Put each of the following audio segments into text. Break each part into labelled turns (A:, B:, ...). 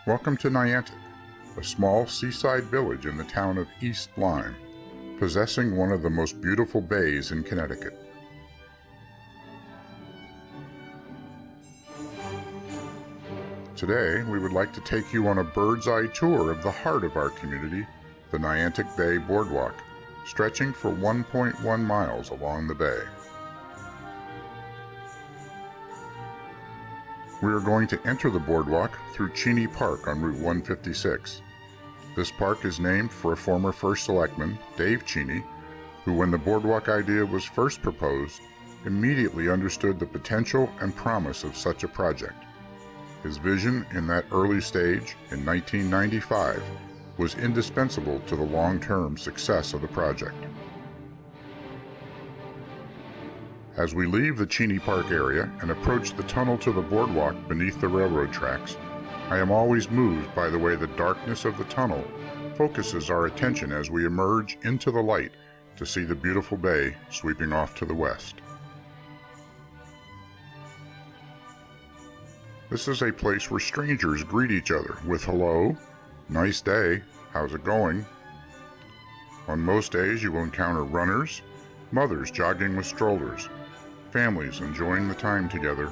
A: Welcome to Niantic, a small seaside village in the town of East Lyme, possessing one of the most beautiful bays in Connecticut. Today, we would like to take you on a bird's-eye tour of the heart of our community, the Niantic Bay Boardwalk, stretching for 1.1 miles along the bay. We are going to enter the boardwalk through Cheney Park on Route 156. This park is named for a former First Selectman, Dave Cheney, who, when the boardwalk idea was first proposed, immediately understood the potential and promise of such a project. His vision in that early stage, in 1995, was indispensable to the long-term success of the project. As we leave the Cheney Park area and approach the tunnel to the boardwalk beneath the railroad tracks, I am always moved by the way the darkness of the tunnel focuses our attention as we emerge into the light to see the beautiful bay sweeping off to the west. This is a place where strangers greet each other with hello, nice day, how's it going? On most days you will encounter runners, mothers jogging with strollers, families enjoying the time together,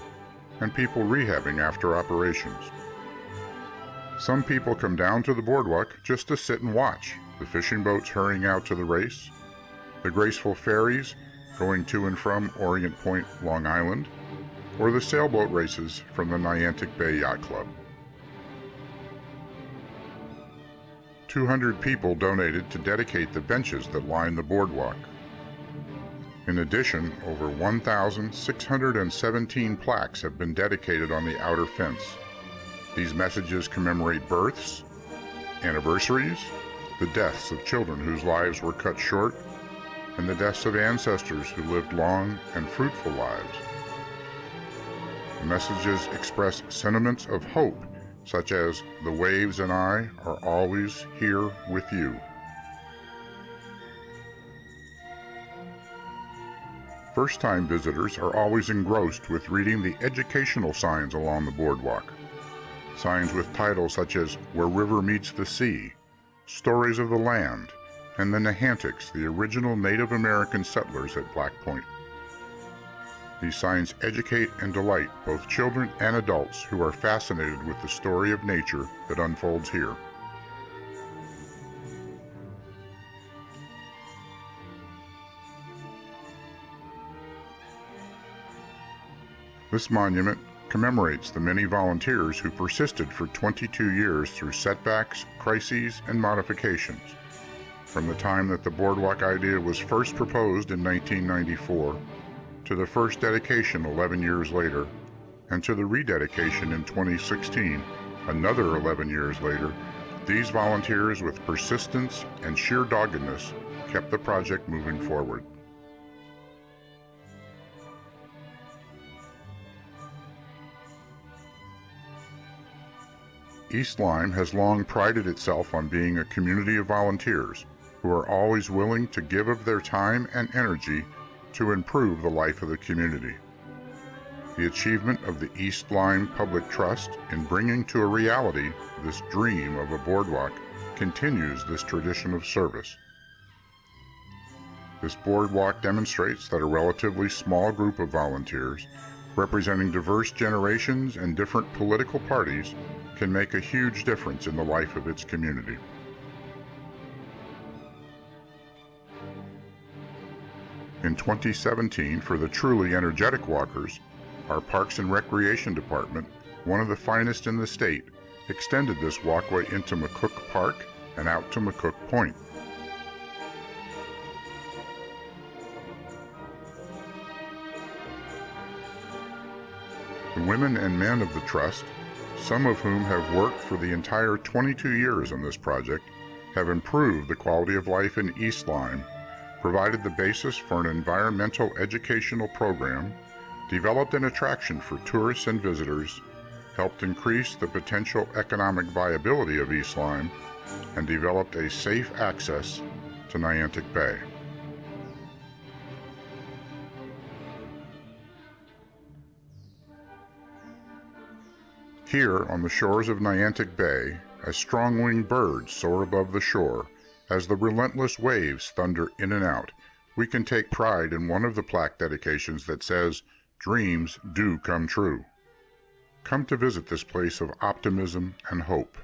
A: and people rehabbing after operations. Some people come down to the boardwalk just to sit and watch the fishing boats hurrying out to the race, the graceful ferries going to and from Orient Point, Long Island, or the sailboat races from the Niantic Bay Yacht Club. 200 people donated to dedicate the benches that line the boardwalk. In addition, over 1,617 plaques have been dedicated on the outer fence. These messages commemorate births, anniversaries, the deaths of children whose lives were cut short, and the deaths of ancestors who lived long and fruitful lives. The messages express sentiments of hope, such as, "The waves and I are always here with you." First-time visitors are always engrossed with reading the educational signs along the boardwalk. Signs with titles such as "Where River Meets the Sea," "Stories of the Land," and the Niantics, the original Native American settlers at Black Point. These signs educate and delight both children and adults who are fascinated with the story of nature that unfolds here. This monument commemorates the many volunteers who persisted for 22 years through setbacks, crises, and modifications. From the time that the boardwalk idea was first proposed in 1994, to the first dedication 11 years later, and to the rededication in 2016, another 11 years later, these volunteers with persistence and sheer doggedness kept the project moving forward. East Lyme has long prided itself on being a community of volunteers who are always willing to give of their time and energy to improve the life of the community. The achievement of the East Lyme Public Trust in bringing to a reality this dream of a boardwalk continues this tradition of service. This boardwalk demonstrates that a relatively small group of volunteers, representing diverse generations and different political parties, can make a huge difference in the life of its community. In 2017, for the truly energetic walkers, our Parks and Recreation Department, one of the finest in the state, extended this walkway into McCook Park and out to McCook Point. The women and men of the Trust, some of whom have worked for the entire 22 years on this project, have improved the quality of life in East Lyme, provided the basis for an environmental educational program, developed an attraction for tourists and visitors, helped increase the potential economic viability of East Lyme, and developed a safe access to Niantic Bay. Here, on the shores of Niantic Bay, as strong-winged birds soar above the shore, as the relentless waves thunder in and out, we can take pride in one of the plaque dedications that says, "Dreams do come true." Come to visit this place of optimism and hope.